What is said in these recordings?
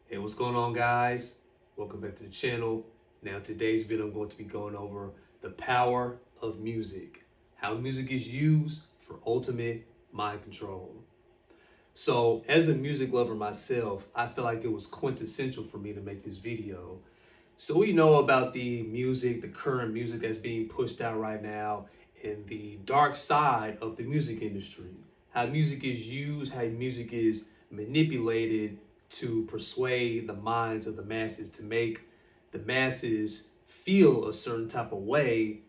Hey, what's going on, guys? Welcome back to the channel. Now, today's video, I'm going to be going over the power of music, how music is used for ultimate mind control. So, as a music lover myself, I feel like it was quintessential for me to make this video. So, we know about the music, the current music that's being pushed out right now, and the dark side of the music industry. How music is used, how music is manipulated to persuade the minds of the masses, to make the masses feel a certain type of way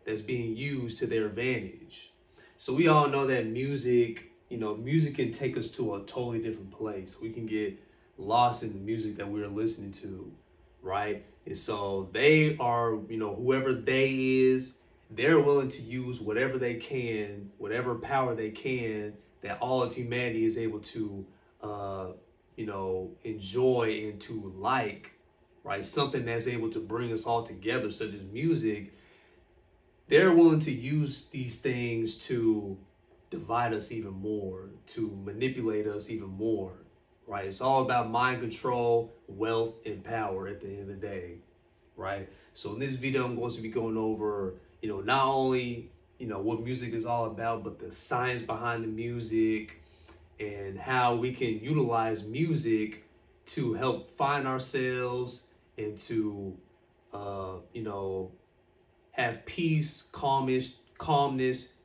that's being used to their advantage. So we all know that music, music can take us to a totally different place. We can get lost in the music that we're listening to, right? And so they are, whoever they is, they're willing to use whatever they can, whatever power they can, that all of humanity is able to enjoy and to like, right? Something that's able to bring us all together, such as music. They're willing to use these things to divide us even more, to manipulate us even more, right? It's all about mind control, wealth, and power at the end of the day, right? So in this video, I'm going to be going over, not only, what music is all about, but the science behind the music, and how we can utilize music to help find ourselves and to, have peace, calmness,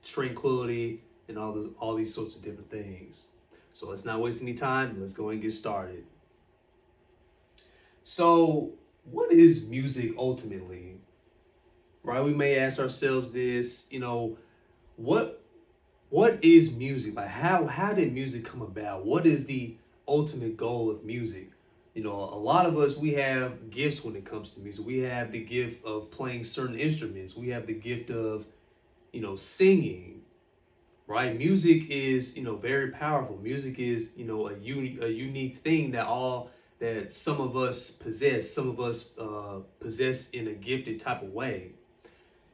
tranquility, and all these sorts of different things. So let's not waste any time. Let's go and get started. So, what is music ultimately? Right? We may ask ourselves this. What is music? Like how did music come about? What is the ultimate goal of music? A lot of us, we have gifts when it comes to music. We have the gift of playing certain instruments. We have the gift of, singing, right? Music is, very powerful. Music is, a unique thing that some of us possess. Some of us possess in a gifted type of way.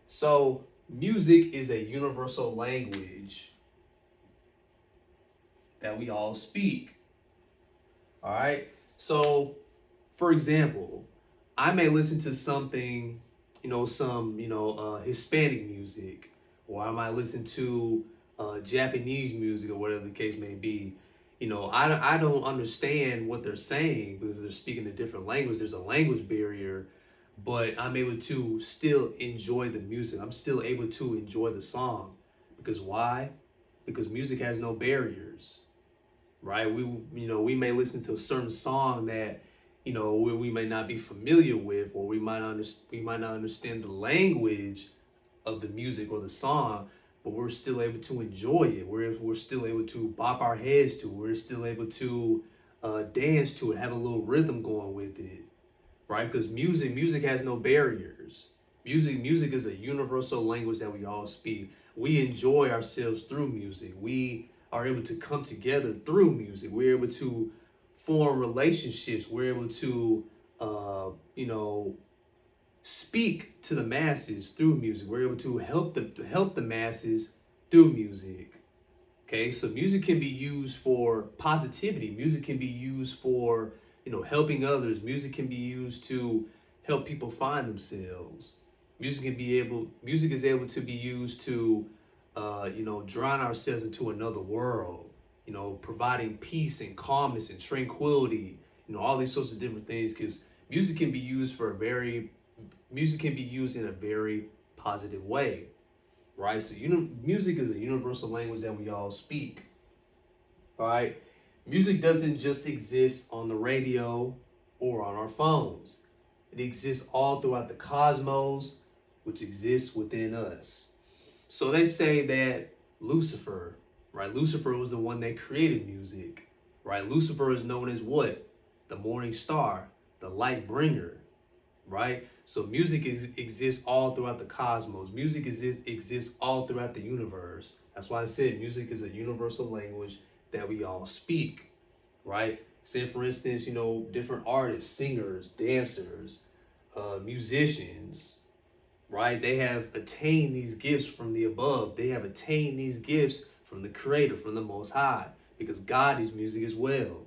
So music is a universal language that we all speak. All right. So, for example, I may listen to something, some, Hispanic music, or I might listen to Japanese music, or whatever the case may be. I don't understand what they're saying because they're speaking a different language. There's a language barrier, but I'm able to still enjoy the music. I'm still able to enjoy the song. Because why? Because music has no barriers, right? We may listen to a certain song that, we may not be familiar with, or we might not understand the language of the music or the song, but we're still able to enjoy it. We're still able to bop our heads to it. We're still able to dance to it, have a little rhythm going with it, right? Because music has no barriers. Music is a universal language that we all speak. We enjoy ourselves through music. We are able to come together through music. We're able to form relationships. We're able to, speak to the masses through music. We're able to help the masses through music. Okay, so music can be used for positivity. Music can be used for, helping others. Music can be used to help people find themselves. Music is able to be used to, drown ourselves into another world. Providing peace and calmness and tranquility. All these sorts of different things. Because music can be used in a very positive way, right? So music is a universal language that we all speak. All right. Music doesn't just exist on the radio or on our phones. It exists all throughout the cosmos, which exists within us. So they say that Lucifer, right? Lucifer was the one that created music, right? Lucifer is known as what? The morning star, the light bringer, right? So music exists all throughout the cosmos. Music exists all throughout the universe. That's why I said music is a universal language that we all speak, right? Say, for instance, different artists, singers, dancers, musicians, right? They have attained these gifts from the above. They have attained these gifts from the Creator, from the Most High, because God is music as well,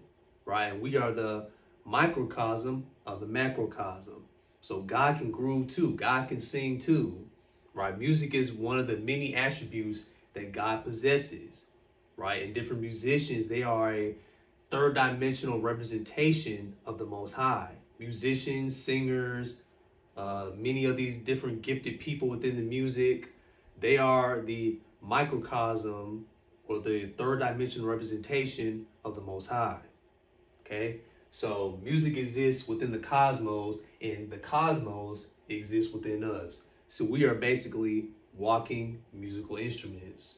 right? And we are the microcosm of the macrocosm. So God can groove too. God can sing too, right? Music is one of the many attributes that God possesses, right? And different musicians, they are a third dimensional representation of the Most High. Musicians, singers, many of these different gifted people within the music, they are the microcosm or the third dimensional representation of the Most High. Okay? So music exists within the cosmos, and the cosmos exists within us. So we are basically walking musical instruments.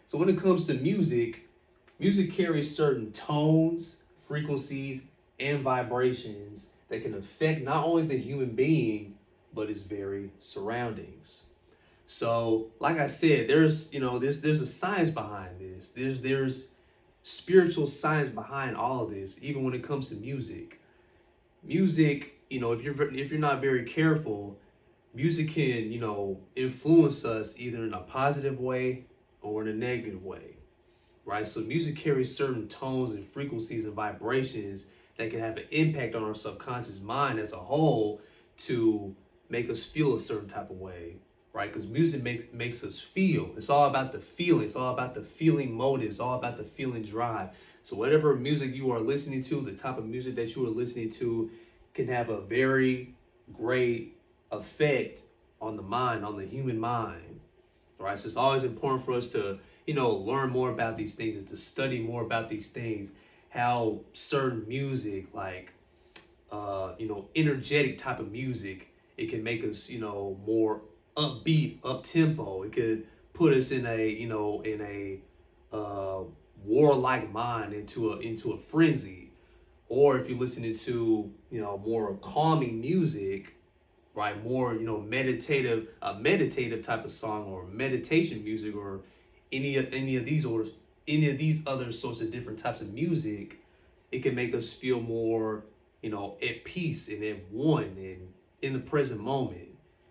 So when it comes to music, music carries certain tones, frequencies, and vibrations that can affect not only the human being, but its very surroundings. So, like I said, there's a science behind this. There's spiritual science behind all of this, even when it comes to music. Music, if you're not very careful, music can, influence us either in a positive way or in a negative way, right? So music carries certain tones and frequencies and vibrations that can have an impact on our subconscious mind as a whole to make us feel a certain type of way, right? Because music makes us feel. It's all about the feeling. It's all about the feeling motive. It's all about the feeling drive. So whatever music you are listening to, the type of music that you are listening to can have a very great effect on the mind, on the human mind, right? So it's always important for us to, learn more about these things and to study more about these things, how certain music, like, energetic type of music, it can make us, more upbeat, up tempo. It could put us in a warlike mind, into a frenzy. Or if you're listening to, more calming music, right, more, meditative type of song, or meditation music, or any of these other sorts of different types of music, it can make us feel more, at peace and at one and in the present moment.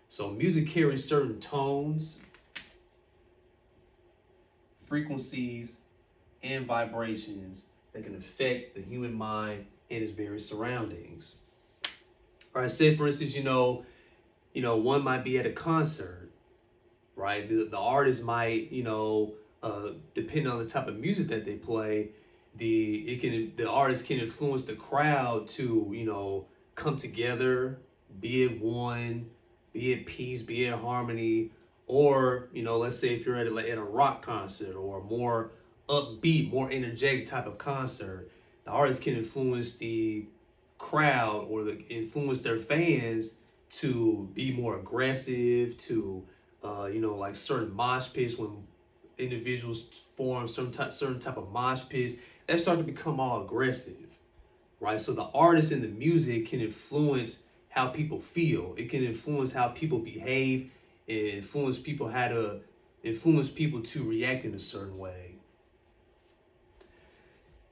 So music carries certain tones, frequencies, and vibrations that can affect the human mind and its various surroundings. All right, say for instance, one might be at a concert, right? The artist might, depending on the type of music that they play, the artist can influence the crowd to, come together, be at one, be at peace, be at harmony. Or, let's say if you're at a rock concert or a more upbeat, more energetic type of concert, the artist can influence the crowd or influence their fans to be more aggressive, to like certain mosh pits. When individuals form certain type of mosh pits, that start to become all aggressive, right? So the artist and the music can influence how people feel. It can influence how people behave, and influence people to react in a certain way.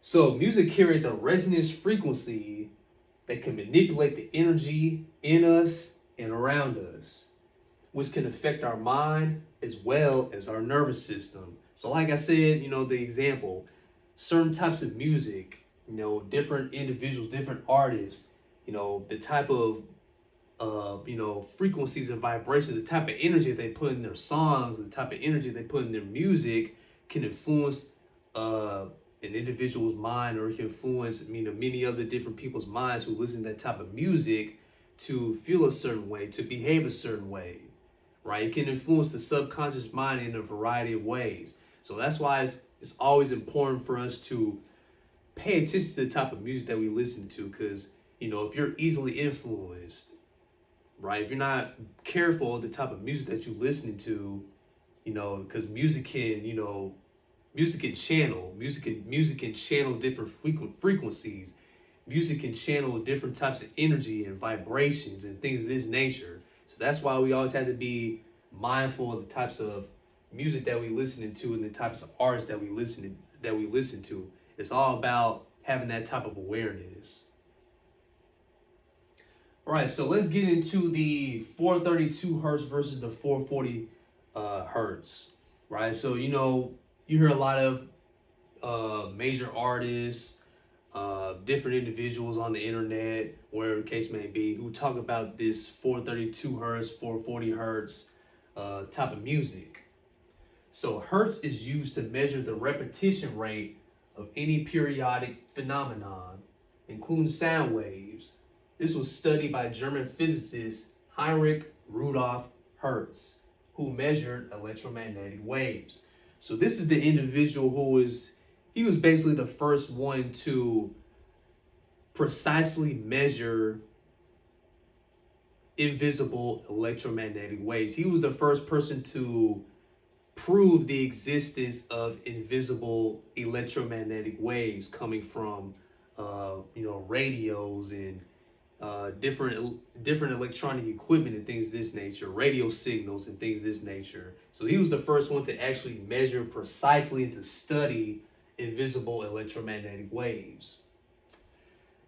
So music carries a resonance frequency that can manipulate the energy in us and around us, which can affect our mind as well as our nervous system. So like I said, the example, certain types of music, different individuals, different artists, the type of frequencies and vibrations, the type of energy they put in their songs, the type of energy they put in their music can influence an individual's mind, or it can influence many other different people's minds who listen to that type of music to feel a certain way, to behave a certain way, right? It can influence the subconscious mind in a variety of ways. So that's why it's always important for us to pay attention to the type of music that we listen to, because if you're easily influenced, right, if you're not careful of the type of music that you're listening to, because music can channel different frequencies. Music can channel different types of energy and vibrations and things of this nature. So that's why we always have to be mindful of the types of music that we listen to and the types of artists that we listen to. It's all about having that type of awareness. All right, so let's get into the 432 hertz versus the 440 hertz, right? So you hear a lot of major artists, different individuals on the internet, wherever the case may be, who talk about this 432 hertz, 440 hertz type of music. So hertz is used to measure the repetition rate of any periodic phenomenon, including sound waves. This was studied by German physicist Heinrich Rudolf Hertz, who measured electromagnetic waves. So this is the individual he was basically the first one to precisely measure invisible electromagnetic waves. He was the first person to prove the existence of invisible electromagnetic waves coming from radios and different electronic equipment and things of this nature, radio signals and things of this nature. So he was the first one to actually measure precisely and to study invisible electromagnetic waves.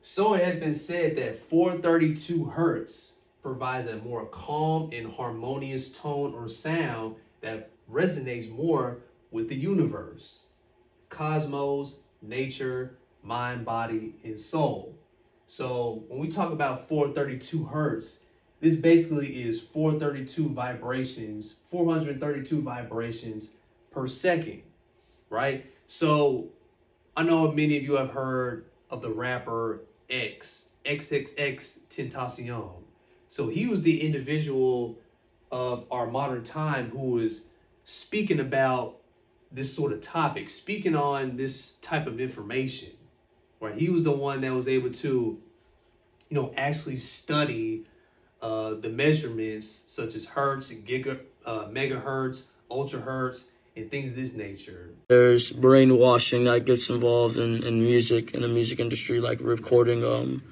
So it has been said that 432 hertz provides a more calm and harmonious tone or sound that resonates more with the universe, cosmos, nature, mind, body, and soul. So when we talk about 432 hertz, this basically is 432 vibrations per second, right? So I know many of you have heard of the rapper XXX Tentacion. So he was the individual of our modern time who was speaking about this sort of topic, speaking on this type of information, right? He was the one that was able to, actually study the measurements such as hertz, megahertz, ultra hertz, and things of this nature. There's brainwashing that gets involved in music, in the music industry, like recording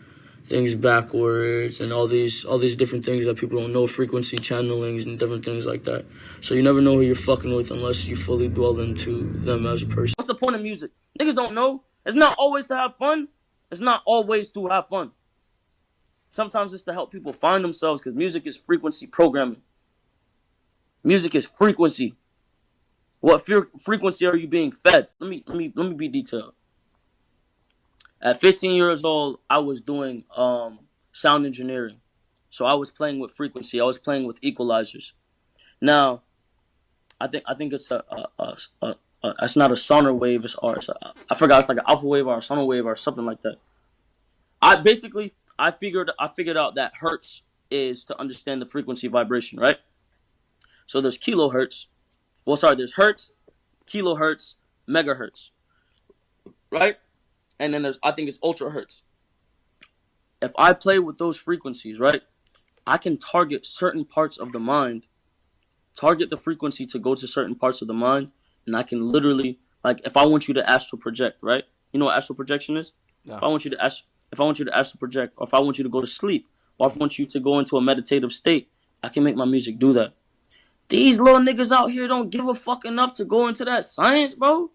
things backwards and all these different things that people don't know, frequency channelings and different things like that. So you never know who you're fucking with unless you fully dwell into them as a person. What's the point of music? Niggas don't know. It's not always to have fun. It's not always to have fun. Sometimes it's to help people find themselves, because music is frequency programming. Music is frequency. What frequency are you being fed? Let me be detailed. At 15 years old, I was doing sound engineering. So I was playing with frequency. I was playing with equalizers. Now, I think it's it's not a sonar wave. I forgot. It's like an alpha wave or a sonar wave or something like that. I figured out that hertz is to understand the frequency vibration, right? So there's kilohertz. There's hertz, kilohertz, megahertz, right? And then I think it's ultra hertz. If I play with those frequencies, right, I can target certain parts of the mind, target the frequency to go to certain parts of the mind, and I can literally, like, if I want you to astral project, right? You know what astral projection is? No. If I want you to astral project, or if I want you to go to sleep, or if I want you to go into a meditative state, I can make my music do that. These little niggas out here don't give a fuck enough to go into that science, bro.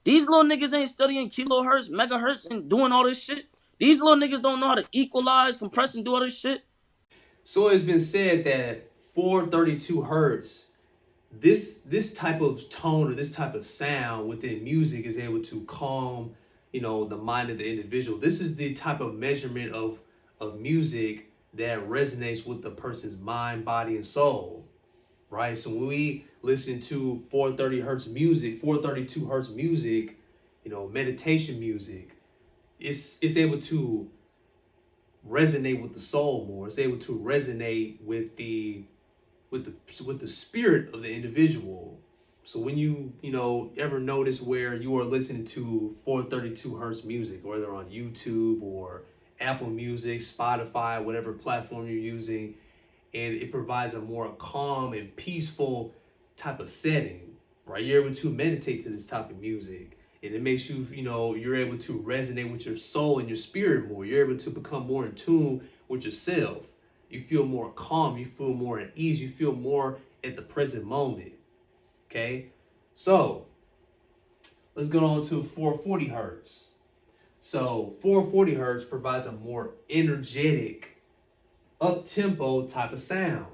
These little niggas ain't studying kilohertz, megahertz, and doing all this shit. These little niggas don't know how to equalize, compress, and do all this shit. So it's been said that 432 hertz, this type of tone or this type of sound within music is able to calm, the mind of the individual. This is the type of measurement of music that resonates with the person's mind, body, and soul, right? So when we listen to 432 hertz music, meditation music, it's able to resonate with the soul more. It's able to resonate with the spirit of the individual. So when you ever notice where you are listening to 432 hertz music, whether on YouTube or Apple Music, Spotify, whatever platform you're using, and it provides a more calm and peaceful type of setting, right? You're able to meditate to this type of music, and it makes you, you're able to resonate with your soul and your spirit more. You're able to become more in tune with yourself. You feel more calm. You feel more at ease. You feel more at the present moment. Okay, so let's go on to 440 hertz. So 440 hertz provides a more energetic, up-tempo type of sound.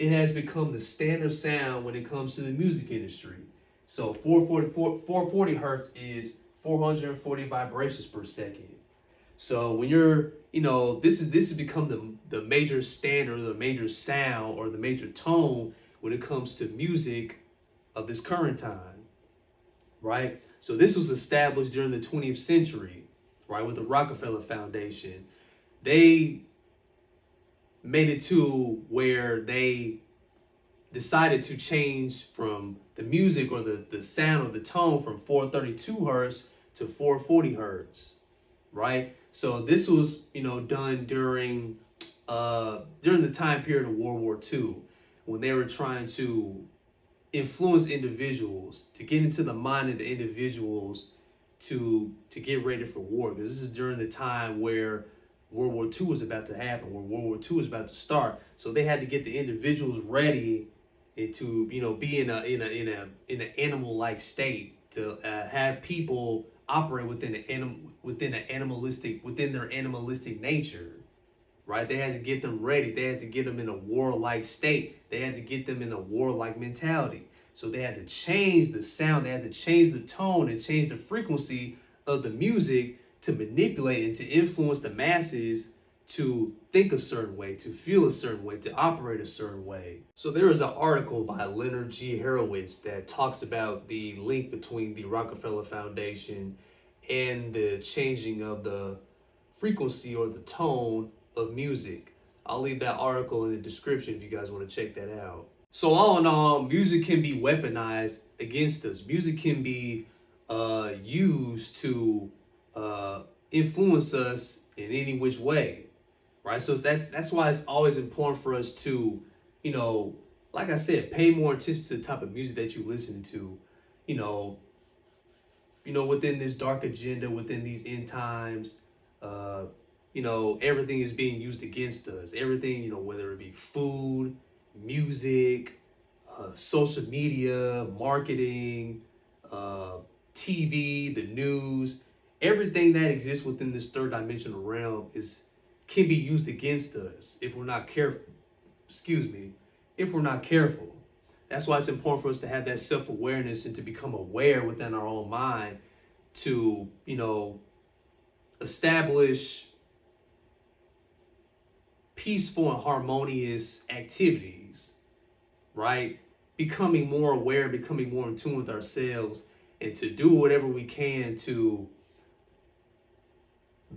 It has become the standard sound when it comes to the music industry. So 440 hertz is 440 vibrations per second. So when you're, this has become the major standard, the major sound, or the major tone when it comes to music of this current time, right? So this was established during the 20th century, right, with the Rockefeller Foundation. They made it to where they decided to change from the music or the sound or the tone from 432 hertz to 440 hertz, right? So this was, done during the time period of World War II, when they were trying to influence individuals, to get into the mind of the individuals to get ready for war. Because this is during the time where World War II was about to happen, where World War II was about to start. So they had to get the individuals ready and to, be in an animal-like state, to have people operate within their animalistic nature, right? They had to get them ready. They had to get them in a warlike state. They had to get them in a warlike mentality. So they had to change the sound. They had to change the tone and change the frequency of the music to manipulate and to influence the masses to think a certain way, to feel a certain way, to operate a certain way. So there is an article by Leonard G. Horowitz that talks about the link between the Rockefeller Foundation and the changing of the frequency or the tone of music. I'll leave that article in the description if you guys want to check that out. So all in all, music can be weaponized against us. Music can be used to influence us in any which way, right? So that's why it's always important for us to, like I said, pay more attention to the type of music that you listen to, within this dark agenda, within these end times. Everything is being used against us. Everything, whether it be food, music, social media, marketing, TV, the news, everything that exists within this third dimensional realm can be used against us if we're not careful. If we're not careful. That's why it's important for us to have that self-awareness and to become aware within our own mind to, establish peaceful and harmonious activities, right? Becoming more aware, becoming more in tune with ourselves, and to do whatever we can to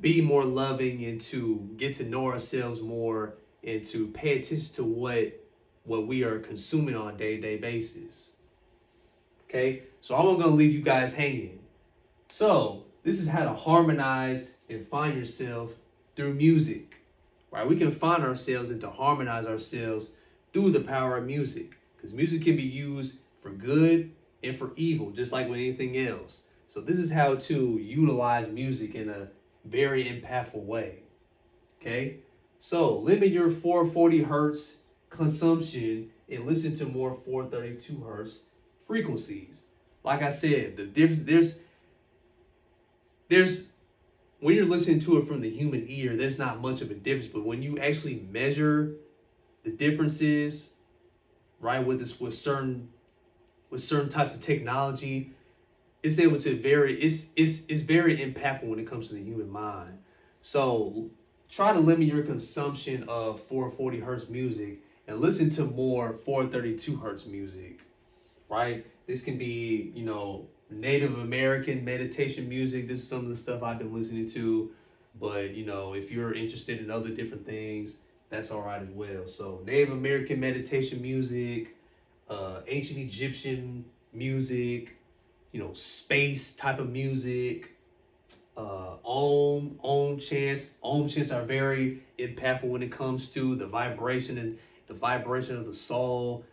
be more loving and to get to know ourselves more and to pay attention to what we are consuming on a day-to-day basis. Okay, so I'm gonna leave you guys hanging. So this is how to harmonize and find yourself through music, right? We can find ourselves and to harmonize ourselves through the power of music, because music can be used for good and for evil, just like with anything else. So this is how to utilize music in a very impactful way. Okay, so limit your 440 hertz consumption and listen to more 432 hertz frequencies. Like I said, the difference there's when you're listening to it from the human ear, there's not much of a difference. But when you actually measure the differences, right, with certain types of technology, it's able to it's very impactful when it comes to the human mind. So try to limit your consumption of 440 hertz music and listen to more 432 hertz music, right? This can be, Native American meditation music. This is some of the stuff I've been listening to. But, if you're interested in other different things, that's all right as well. So Native American meditation music, ancient Egyptian music, space type of music, Om chants. Om chants are very impactful when it comes to the vibration of the soul,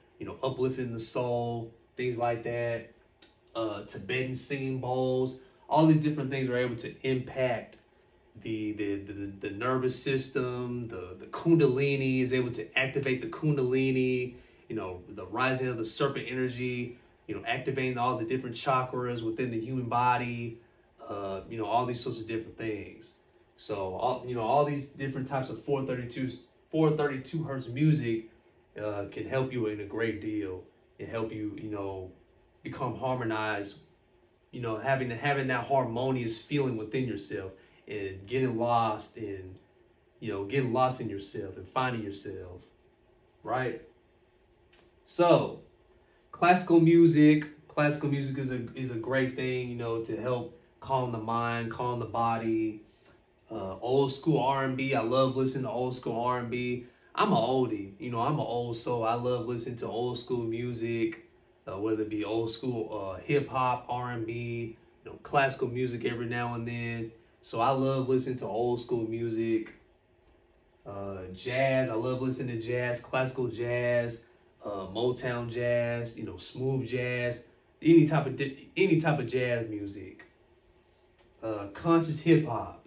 uplifting the soul, things like that. Tibetan singing bowls, all these different things are able to impact the nervous system. The kundalini is able to activate the kundalini, the rising of the serpent energy, activating all the different chakras within the human body, all these sorts of different things. So all these different types of 432 hertz music can help you in a great deal and help you, become harmonized, having that harmonious feeling within yourself, and getting lost in yourself and finding yourself, right? So classical music is a great thing, to help calm the mind, calm the body. Old school R&B, I love listening to old school R&B. I'm an oldie, I'm an old soul. I love listening to old school music, whether it be old school hip hop, R&B, classical music every now and then. So I love listening to old school music. Jazz, I love listening to jazz, classical jazz, Motown jazz, smooth jazz, any type of jazz music. Conscious hip hop,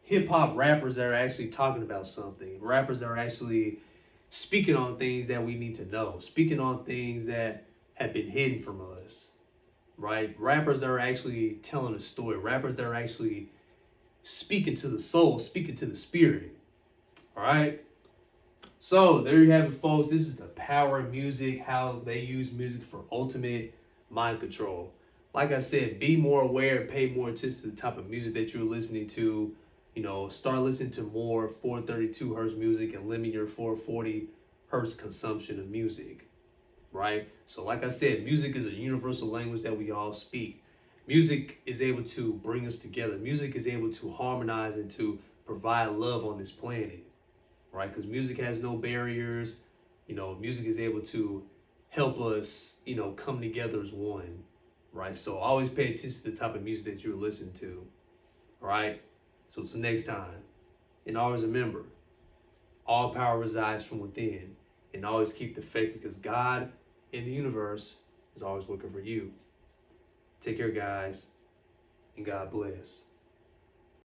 hip hop rappers that are actually talking about something, rappers that are actually speaking on things that we need to know, speaking on things that have been hidden from us, right? Rappers that are actually telling a story, rappers that are actually speaking to the soul, speaking to the spirit. All right. So there you have it, folks. This is the power of music, how they use music for ultimate mind control. Like I said, be more aware, pay more attention to the type of music that you're listening to. Start listening to more 432 hertz music and limit your 440 hertz consumption of music, right? So like I said, music is a universal language that we all speak. Music is able to bring us together. Music is able to harmonize and to provide love on this planet, right? Because music has no barriers. Music is able to help us, come together as one, right? So always pay attention to the type of music that you're listening to, all right? So until next time, and always remember, all power resides from within, and always keep the faith, because God in the universe is always looking for you. Take care, guys, and God bless.